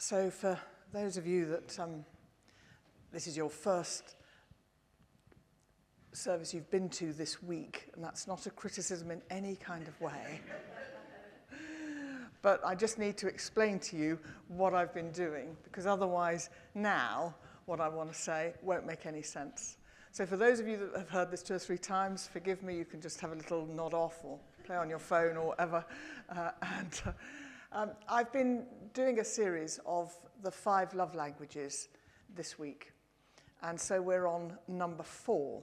So for those of you that this is your first service you've been to this week, and that's not a criticism in any kind of way, but I just need to explain to you what I've been doing, because otherwise now what I want to say won't make any sense. So for those of you that have heard this 2 or 3 times, forgive me, you can just have a little nod off or play on your phone or whatever. I've been doing a series of the 5 love languages this week. And so we're on number 4.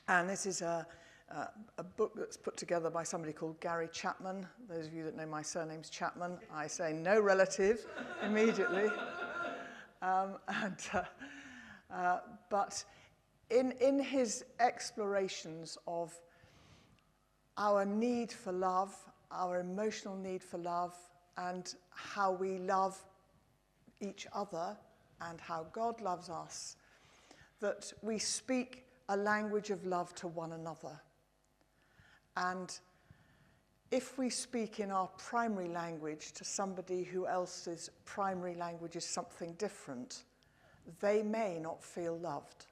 And this is a book that's put together by somebody called Gary Chapman. Those of you that know my surname's Chapman, I say no relative immediately. But in his explorations of our need for love, our emotional need for love, and how we love each other and how God loves us, that we speak a language of love to one another. And if we speak in our primary language to somebody who else's primary language is something different, they may not feel loved.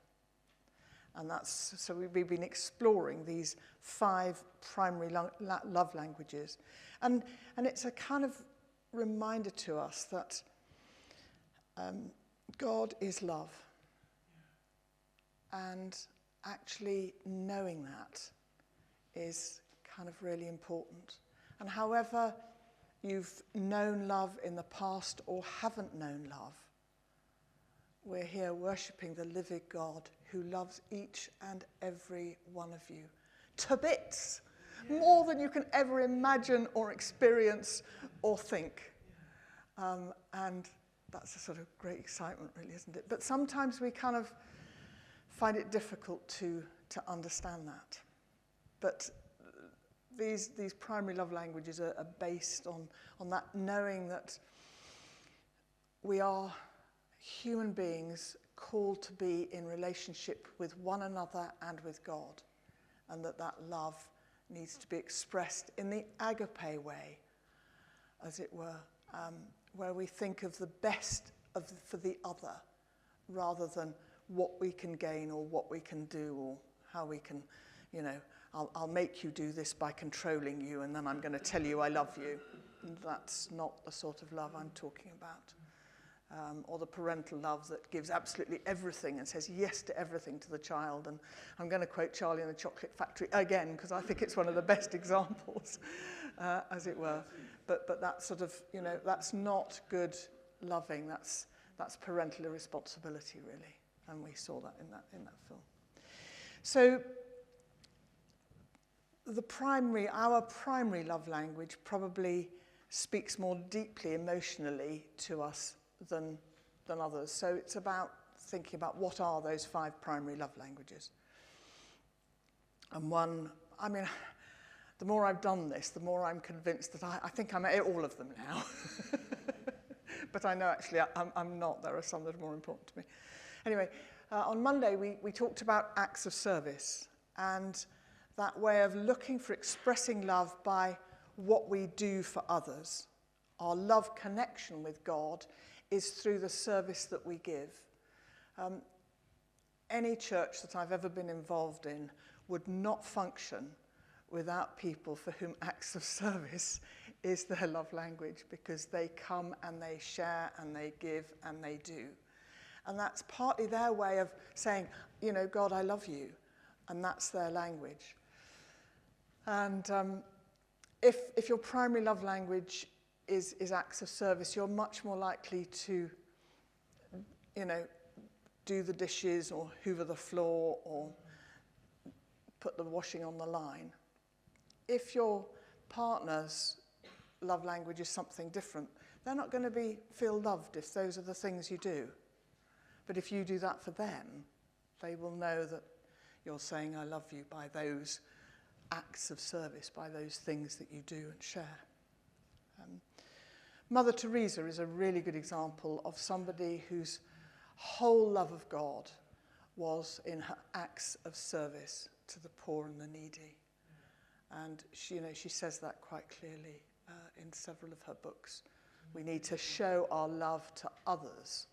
And so we've been exploring these 5 primary love languages. And it's a kind of reminder to us that God is love. And actually knowing that is kind of really important. And however you've known love in the past or haven't known love, we're here worshipping the living God who loves each and every one of you to bits, more than you can ever imagine or experience or think. And that's a sort of great excitement, really, isn't it? But sometimes we kind of find it difficult to understand that. But these primary love languages are based on that knowing that we are human beings called to be in relationship with one another and with God, and that love needs to be expressed in the agape way, as it were, where we think of the best for the other rather than what we can gain or what we can do or how we can, I'll make you do this by controlling you and then I'm going to tell you I love you. And that's not the sort of love I'm talking about. Or the parental love that gives absolutely everything and says yes to everything to the child. And I'm going to quote Charlie and the Chocolate Factory again, because I think it's one of the best examples, as it were. But that sort of, that's not good loving. That's parental irresponsibility, really. And we saw that in that film. So our primary love language probably speaks more deeply emotionally to us than others. So it's about thinking about what are those 5 primary love languages. And the more I've done this, the more I'm convinced that I think I'm at all of them now. But I know actually I'm not. There are some that are more important to me. Anyway, on Monday we talked about acts of service and that way of looking for expressing love by what we do for others. Our love connection with God is through the service that we give. Any church that I've ever been involved in would not function without people for whom acts of service is their love language, because they come and they share and they give and they do. And that's partly their way of saying, God, I love you. And that's their language. And if your primary love language is acts of service, you're much more likely to, do the dishes or hoover the floor or put the washing on the line. If your partner's love language is something different, they're not going to feel loved if those are the things you do. But if you do that for them, they will know that you're saying I love you by those acts of service, by those things that you do and share. Mother Teresa is a really good example of somebody whose whole love of God was in her acts of service to the poor and the needy. And she says that quite clearly in several of her books. We need to show our love to others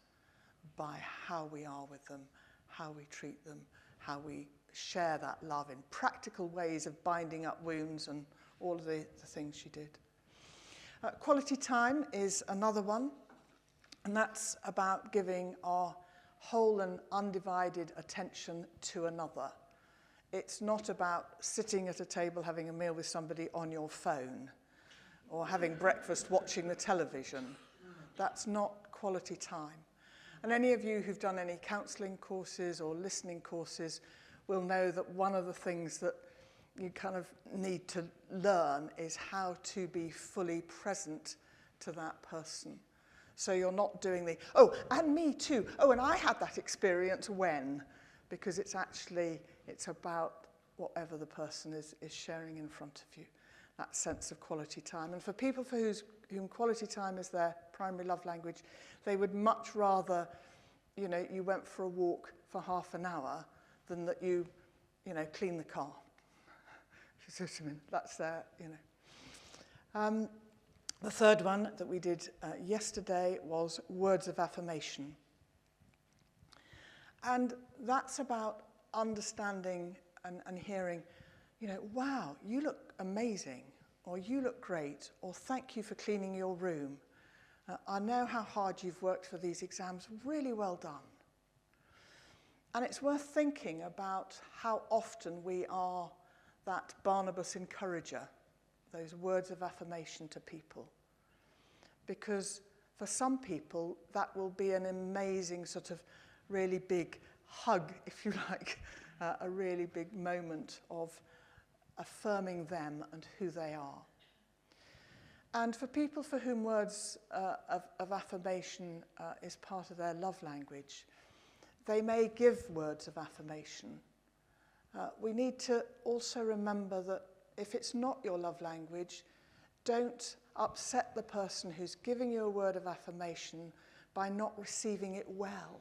by how we are with them, how we treat them, how we share that love in practical ways of binding up wounds and all of the things she did. Quality time is another one, and that's about giving our whole and undivided attention to another. It's not about sitting at a table having a meal with somebody on your phone or having breakfast watching the television. That's not quality time. And any of you who've done any counselling courses or listening courses will know that one of the things that you kind of need to learn is how to be fully present to that person. So you're not doing the, oh, and me too. Oh, and I had that experience when, because it's about whatever the person is sharing in front of you, that sense of quality time. And for people for whom quality time is their primary love language, they would much rather, you went for a walk for half an hour than that you clean the car. That's their, The third one that we did yesterday was words of affirmation. And that's about understanding and hearing, wow, you look amazing, or you look great, or thank you for cleaning your room. I know how hard you've worked for these exams, really well done. And it's worth thinking about how often we are that Barnabas encourager, those words of affirmation to people. Because for some people, that will be an amazing sort of really big hug, if you like, a really big moment of affirming them and who they are. And for people for whom words of affirmation is part of their love language, they may give words of affirmation. We need to also remember that if it's not your love language, don't upset the person who's giving you a word of affirmation by not receiving it well.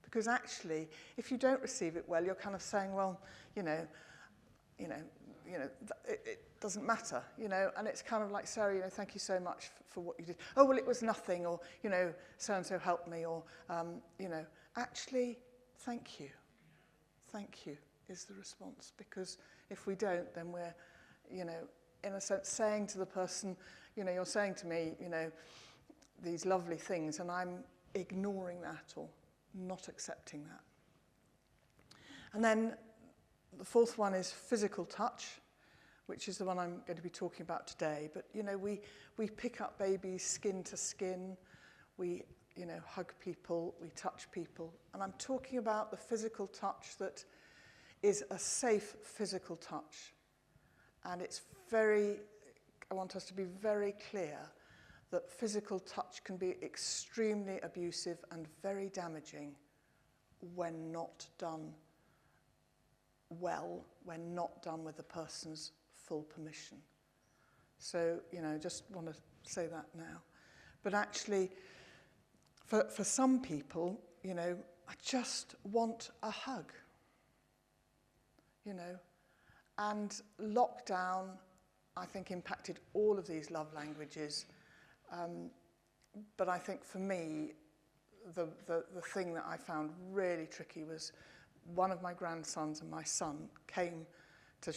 Because actually, if you don't receive it well, you're kind of saying, well, it doesn't matter, and it's kind of like, Sarah, thank you so much for what you did. Oh, well, it was nothing, or, so-and-so helped me, or, actually, thank you. Thank you is the response, because if we don't, then we're, in a sense, saying to the person, you're saying to me, these lovely things, and I'm ignoring that or not accepting that. And then the fourth one is physical touch, which is the one I'm going to be talking about today. But, we pick up babies skin to skin, we, hug people, we touch people. And I'm talking about the physical touch that is a safe physical touch. And I want us to be very clear that physical touch can be extremely abusive and very damaging when not done well, when not done with the person's full permission. So, just want to say that now. But actually, for some people, I just want a hug, And lockdown, I think, impacted all of these love languages. But I think for me, the thing that I found really tricky was one of my grandsons and my son came to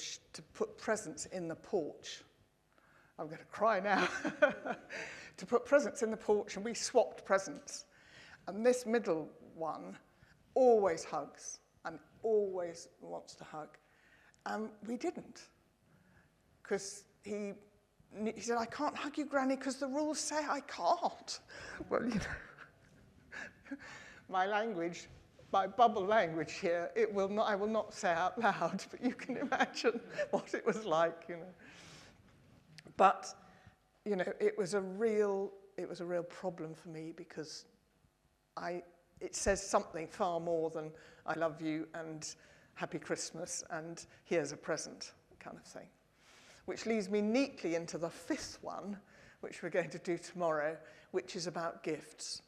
put presents in the porch. I'm going to cry now. To put presents in the porch, and we swapped presents. And this middle one always hugs and always wants to hug. And we didn't, because he said, I can't hug you, Granny, because the rules say I can't. Well, my language, my bubble language here, I will not say out loud, but you can imagine what it was like, But, it was a real problem for me, because it says something far more than I love you and Happy Christmas and here's a present kind of thing. Which leads me neatly into the fifth one, which we're going to do tomorrow, which is about gifts.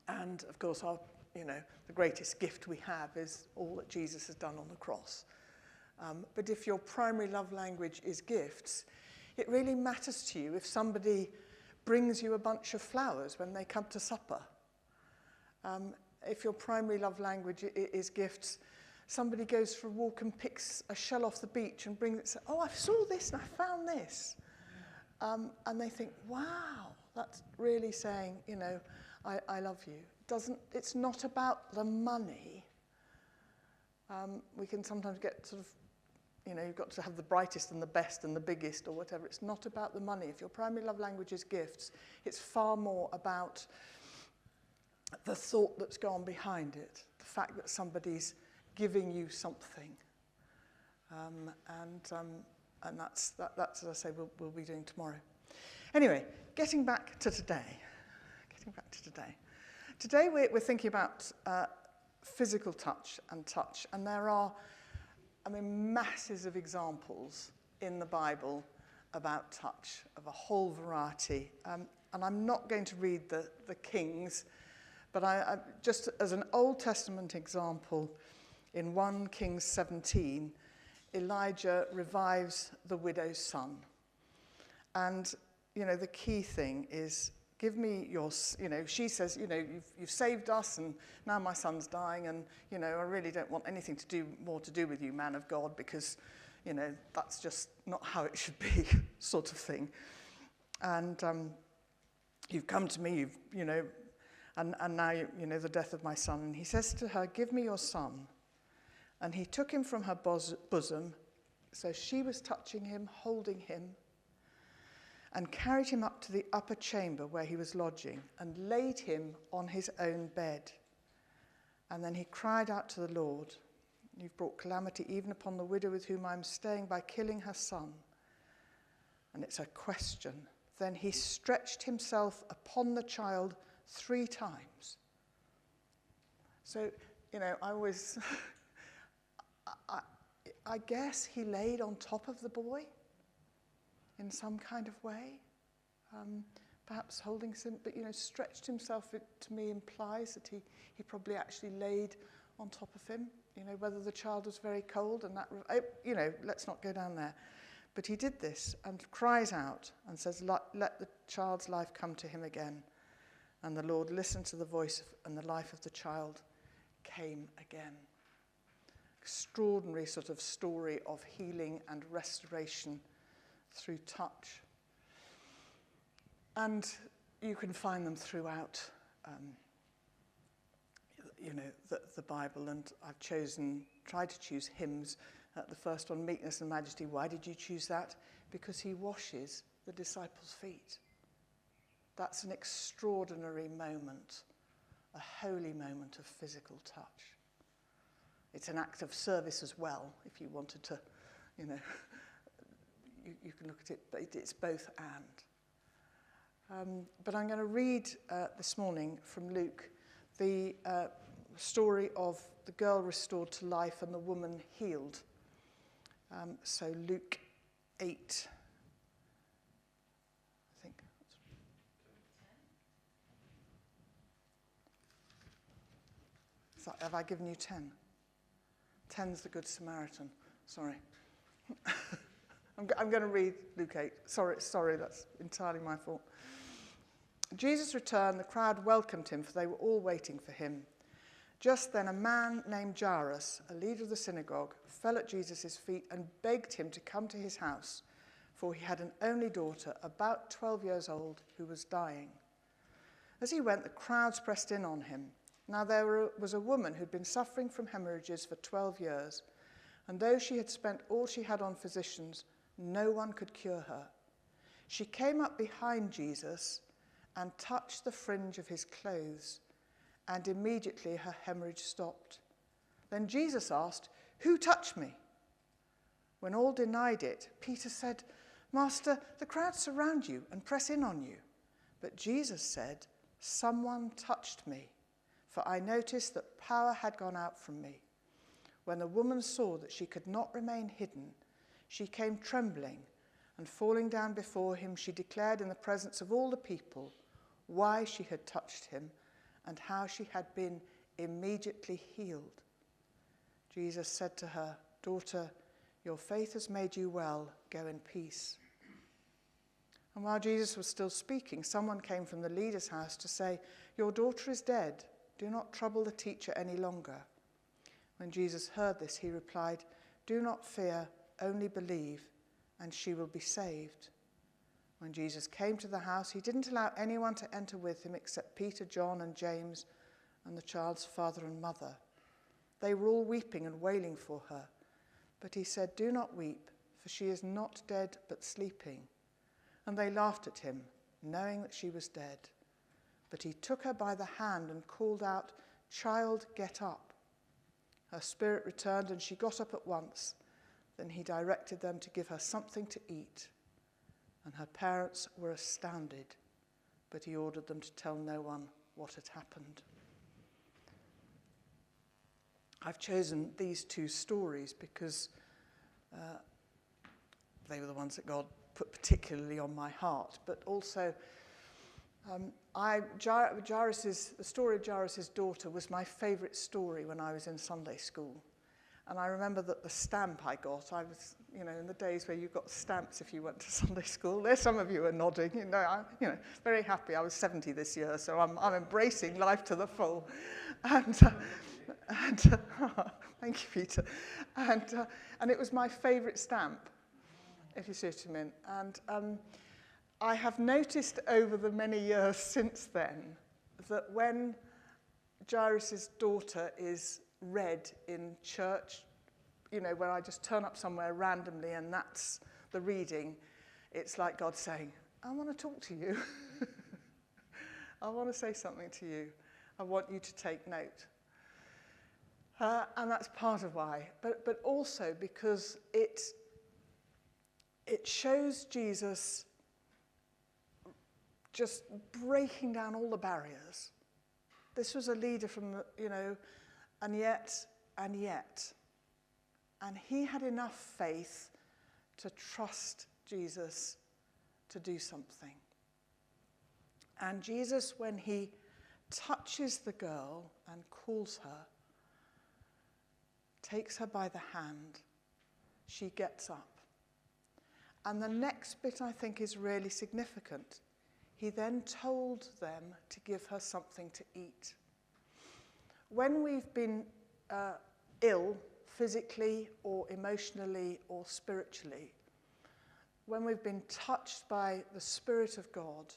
And of course, the greatest gift we have is all that Jesus has done on the cross. But if your primary love language is gifts, it really matters to you if somebody brings you a bunch of flowers when they come to supper. If your primary love language is gifts, somebody goes for a walk and picks a shell off the beach and brings it, says, oh, I saw this and I found this. And they think, wow, that's really saying, you know, I love you. It's not about the money. We can sometimes get sort of, you know, you've got to have the brightest and the best and the biggest or whatever. It's not about the money. If your primary love language is gifts, it's far more about the thought that's gone behind it, the fact that somebody's giving you something. And that's as I say, we'll be doing tomorrow. Anyway, getting back to today. Today we're thinking about physical touch, and there are, I mean, masses of examples in the Bible about touch, of a whole variety. And I'm not going to read the Kings, but I just as an Old Testament example, in 1 Kings 17, Elijah revives the widow's son. And, you know, the key thing is, give me your, you know, she says, you know, you've saved us and now my son's dying and, you know, I really don't want anything more to do with you, man of God, because, you know, that's just not how it should be, sort of thing. And you've come to me, you know, and now, you know, the death of my son. And he says to her, give me your son. And he took him from her bosom, so she was touching him, holding him, and carried him up to the upper chamber where he was lodging, and laid him on his own bed. And then he cried out to the Lord, you've brought calamity even upon the widow with whom I'm staying by killing her son. And it's a question. Then he stretched himself upon the child 3 times. So, you know, I always... I guess he laid on top of the boy in some kind of way, perhaps holding some, but, you know, stretched himself, it to me implies that he probably actually laid on top of him, you know, whether the child was very cold and that, you know, let's not go down there. But he did this and cries out and says, let the child's life come to him again. And the Lord listened to the voice and the life of the child came again. Extraordinary sort of story of healing and restoration through touch. And you can find them throughout, you know, the Bible. And I've tried to choose hymns. The first one, Meekness and Majesty. Why did you choose that? Because he washes the disciples' feet. That's an extraordinary moment, a holy moment of physical touch. It's an act of service as well, if you wanted to, you know, you can look at it, but it's both and. But I'm going to read this morning from Luke the story of the girl restored to life and the woman healed. So Luke 8, I think. Have I given you 10? 10's the Good Samaritan. Sorry. I'm going to read Luke 8. Sorry, that's entirely my fault. Jesus returned. The crowd welcomed him, for they were all waiting for him. Just then a man named Jairus, a leader of the synagogue, fell at Jesus' feet and begged him to come to his house, for he had an only daughter, about 12 years old, who was dying. As he went, the crowds pressed in on him. Now there was a woman who'd been suffering from hemorrhages for 12 years, and though she had spent all she had on physicians, no one could cure her. She came up behind Jesus and touched the fringe of his clothes, and immediately her hemorrhage stopped. Then Jesus asked, "Who touched me?" When all denied it, Peter said, "Master, the crowd surround you and press in on you." But Jesus said, "Someone touched me, for I noticed that power had gone out from me." When the woman saw that she could not remain hidden, she came trembling, and falling down before him, she declared in the presence of all the people why she had touched him and how she had been immediately healed. Jesus said to her, "Daughter, your faith has made you well. Go in peace." And while Jesus was still speaking, someone came from the leader's house to say, "Your daughter is dead. Do not trouble the teacher any longer." When Jesus heard this, he replied, "Do not fear, only believe, and she will be saved." When Jesus came to the house, he didn't allow anyone to enter with him except Peter, John, and James, and the child's father and mother. They were all weeping and wailing for her. But he said, "Do not weep, for she is not dead but sleeping." And they laughed at him, knowing that she was dead. But he took her by the hand and called out, "Child, get up." Her spirit returned and she got up at once. Then he directed them to give her something to eat. And her parents were astounded, but he ordered them to tell no one what had happened. I've chosen these two stories because they were the ones that God put particularly on my heart, but also the story of Jairus' daughter was my favourite story when I was in Sunday school. And I remember that the stamp I got, I was, in the days where you got stamps if you went to Sunday school. There's some of you are nodding. I'm, very happy. I was 70 this year, so I'm embracing life to the full. And thank you, Peter. And it was my favourite stamp, if you see what I mean. And I have noticed over the many years since then that when Jairus' daughter is read in church, where I just turn up somewhere randomly and that's the reading, it's like God saying, "I want to talk to you. I want to say something to you. I want you to take note." And that's part of why. But also because it shows Jesus just breaking down all the barriers. This was a leader from, and yet. And he had enough faith to trust Jesus to do something. And Jesus, when he touches the girl and calls her, takes her by the hand, she gets up. And the next bit I think is really significant. He then told them to give her something to eat. When we've been ill, physically or emotionally or spiritually, when we've been touched by the Spirit of God,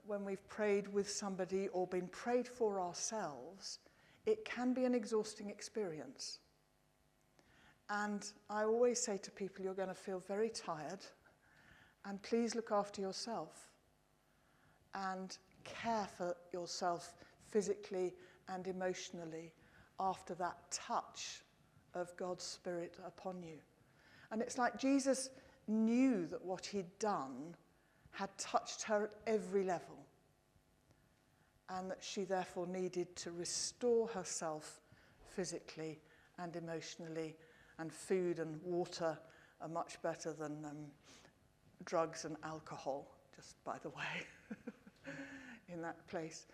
when we've prayed with somebody or been prayed for ourselves, it can be an exhausting experience. And I always say to people, you're going to feel very tired, and please look after yourself and care for yourself physically and emotionally after that touch of God's Spirit upon you. And it's like Jesus knew that what he'd done had touched her at every level, and that she therefore needed to restore herself physically and emotionally, and food and water are much better than drugs and alcohol, just by the way, in that place.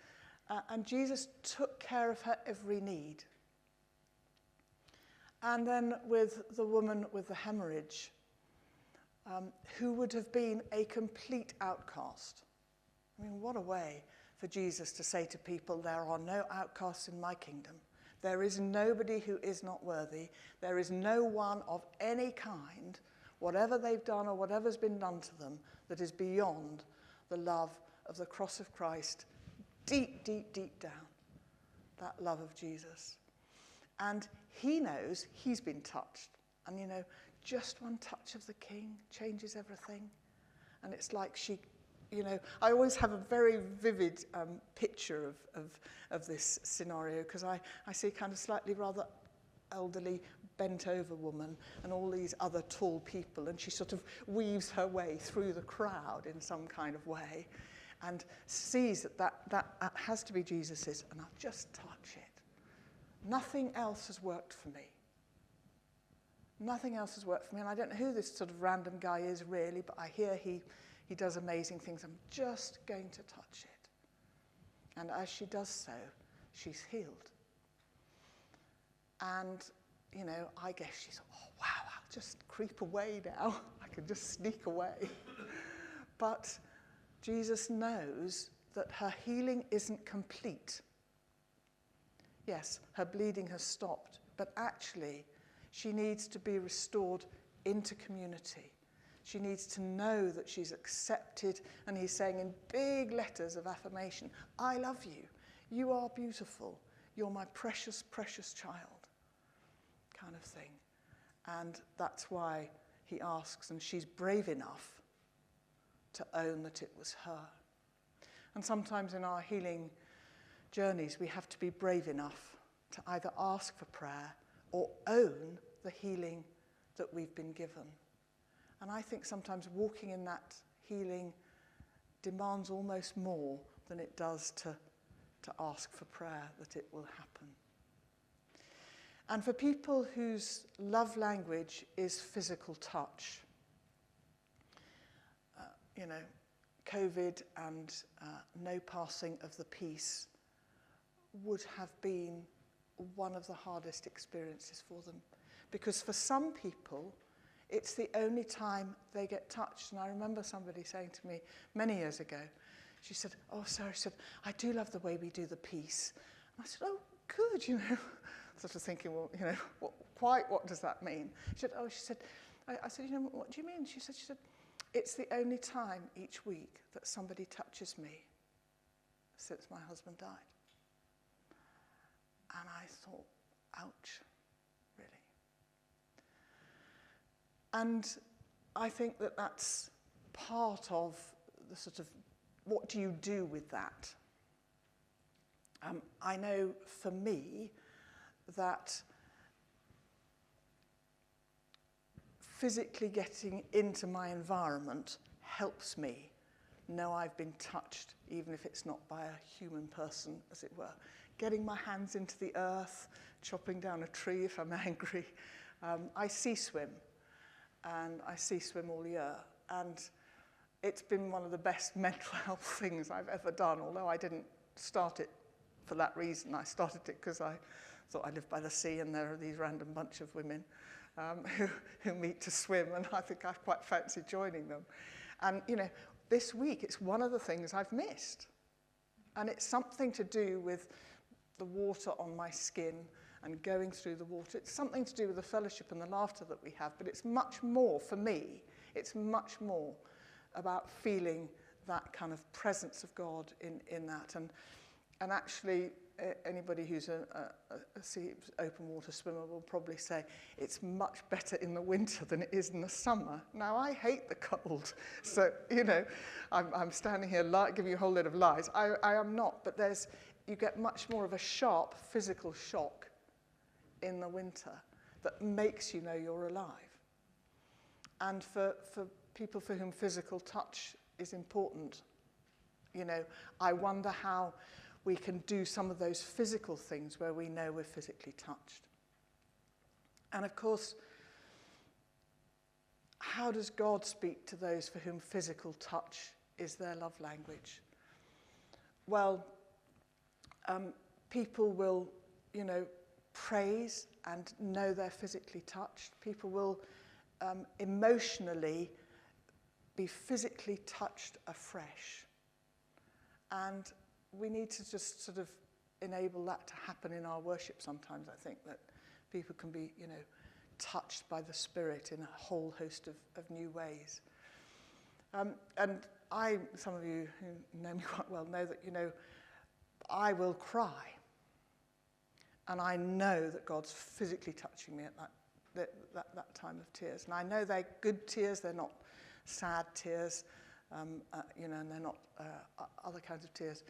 And Jesus took care of her every need. And then with the woman with the hemorrhage, who would have been a complete outcast. I mean, what a way for Jesus to say to people, there are no outcasts in my kingdom. There is nobody who is not worthy. There is no one of any kind, whatever they've done or whatever's been done to them, that is beyond the love of the cross of Christ, deep, deep, deep down, that love of Jesus. And he knows he's been touched. And, just one touch of the King changes everything. And it's like she, I always have a very vivid picture of this scenario, because I see kind of slightly rather elderly, bent-over woman and all these other tall people, and she sort of weaves her way through the crowd in some kind of way and sees that has to be Jesus's, and I'll just touch it. Nothing else has worked for me. Nothing else has worked for me, and I don't know who this sort of random guy is really, but I hear he does amazing things. I'm just going to touch it. And as she does so, she's healed. And, I guess she's, oh, wow, I'll just creep away now. I can just sneak away. But Jesus knows that her healing isn't complete. Yes, her bleeding has stopped, but actually she needs to be restored into community. She needs to know that she's accepted, and he's saying in big letters of affirmation, I love you. You are beautiful. You're my precious, precious child, kind of thing. And that's why he asks, and she's brave enough to own that it was her. And sometimes in our healing journeys, we have to be brave enough to either ask for prayer or own the healing that we've been given. And I think sometimes walking in that healing demands almost more than it does to ask for prayer that it will happen. And for people whose love language is physical touch, COVID and no passing of the peace would have been one of the hardest experiences for them. Because for some people, it's the only time they get touched. And I remember somebody saying to me many years ago, she said, oh, Sarah, she said, I do love the way we do the peace. And I said, oh, good, sort of thinking, well, what does that mean? She said, I said, what do you mean? She said, it's the only time each week that somebody touches me since my husband died. And I thought, ouch, really. And I think that that's part of the sort of, what do you do with that? I know for me that physically getting into my environment helps me know I've been touched, even if it's not by a human person, as it were. Getting my hands into the earth, chopping down a tree if I'm angry. I sea swim, and I sea swim all year. And it's been one of the best mental health things I've ever done, although I didn't start it for that reason. I started it because I thought I lived by the sea and there are these random bunch of women who meet to swim, and I think I quite fancy joining them. And, this week it's one of the things I've missed. And it's something to do with the water on my skin and going through the water. It's something to do with the fellowship and the laughter that we have, but it's much more, for me, it's much more about feeling that kind of presence of God in that. And actually, anybody who's a sea open water swimmer will probably say it's much better in the winter than it is in the summer. Now, I hate the cold, so, I'm standing here giving you a whole load of lies. I am not, but you get much more of a sharp physical shock in the winter that makes you know you're alive. And for people for whom physical touch is important, I wonder how we can do some of those physical things where we know we're physically touched. And of course, how does God speak to those for whom physical touch is their love language? Well, people will, praise and know they're physically touched. People will emotionally be physically touched afresh. And we need to just sort of enable that to happen in our worship sometimes. I think that people can be, touched by the Spirit in a whole host of new ways. And some of you who know me quite well know that, I will cry. And I know that God's physically touching me at that time of tears. And I know they're good tears, they're not sad tears, and they're not other kinds of tears.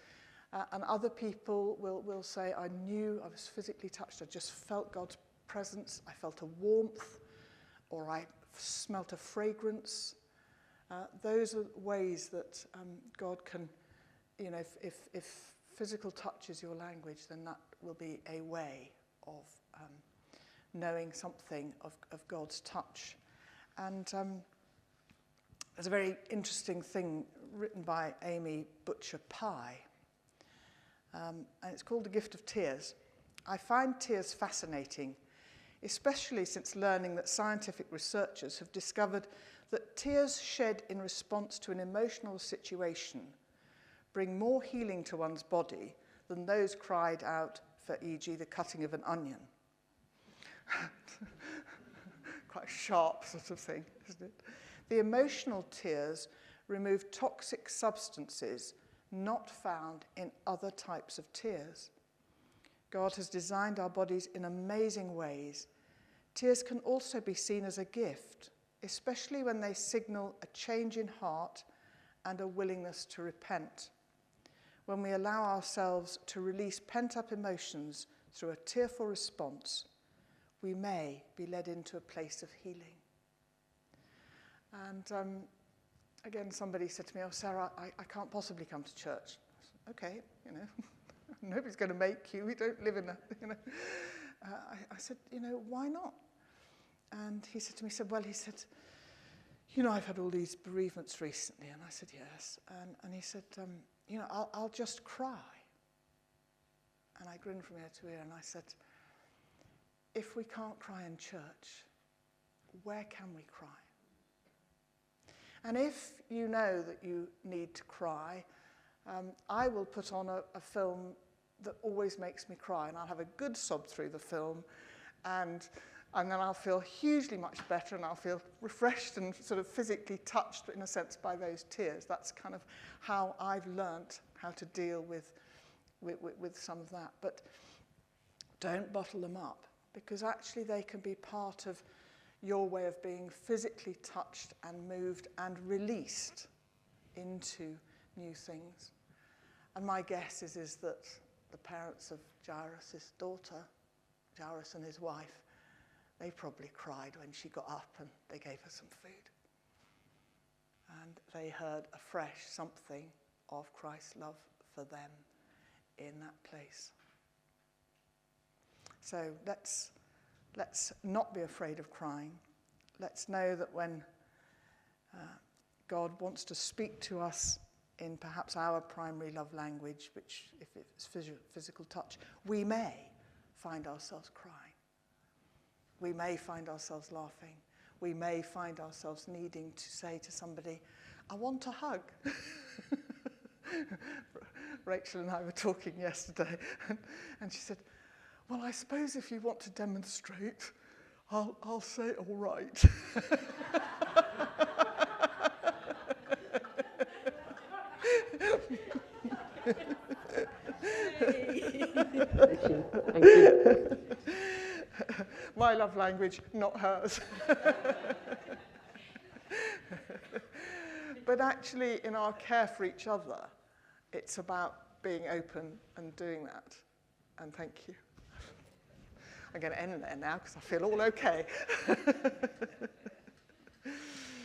And other people will say, I knew I was physically touched. I just felt God's presence. I felt a warmth, or I smelt a fragrance. Those are ways that God can, if physical touch is your language, then that will be a way of knowing something of God's touch. And there's a very interesting thing written by Amy Butcher Pye. And it's called The Gift of Tears. I find tears fascinating, especially since learning that scientific researchers have discovered that tears shed in response to an emotional situation bring more healing to one's body than those cried out for, e.g., the cutting of an onion. Quite a sharp sort of thing, isn't it? The emotional tears remove toxic substances not found in other types of tears. God has designed our bodies in amazing ways. Tears can also be seen as a gift, especially when they signal a change in heart and a willingness to repent. When we allow ourselves to release pent-up emotions through a tearful response, we may be led into a place of healing. And again, somebody said to me, "Oh, Sarah, I can't possibly come to church." I said, "Okay, you know, nobody's going to make you. We don't live in a, you know." I said, "You know, why not?" And he said to me, he said, "You know, I've had all these bereavements recently." And I said, "Yes." And he said, "You know, I'll just cry." And I grinned from ear to ear and I said, "If we can't cry in church, where can we cry?" And if you know that you need to cry, I will put on a film that always makes me cry, and I'll have a good sob through the film, and then I'll feel hugely much better, and I'll feel refreshed and sort of physically touched, in a sense, by those tears. That's kind of how I've learnt how to deal with some of that. But don't bottle them up, because actually they can be part of your way of being physically touched and moved and released into new things. And my guess is that the parents of Jairus' daughter, Jairus and his wife, they probably cried when she got up and they gave her some food. And they heard afresh something of Christ's love for them in that place. So let's not be afraid of crying. Let's know that when God wants to speak to us in perhaps our primary love language, which if it's physical touch, we may find ourselves crying. We may find ourselves laughing. We may find ourselves needing to say to somebody, "I want a hug." Rachel and I were talking yesterday, and she said, "Well, I suppose if you want to demonstrate, I'll say all right." Thank you. My love language, not hers. But actually, in our care for each other, it's about being open and doing that. And thank you. I'm going to end there now because I feel all okay.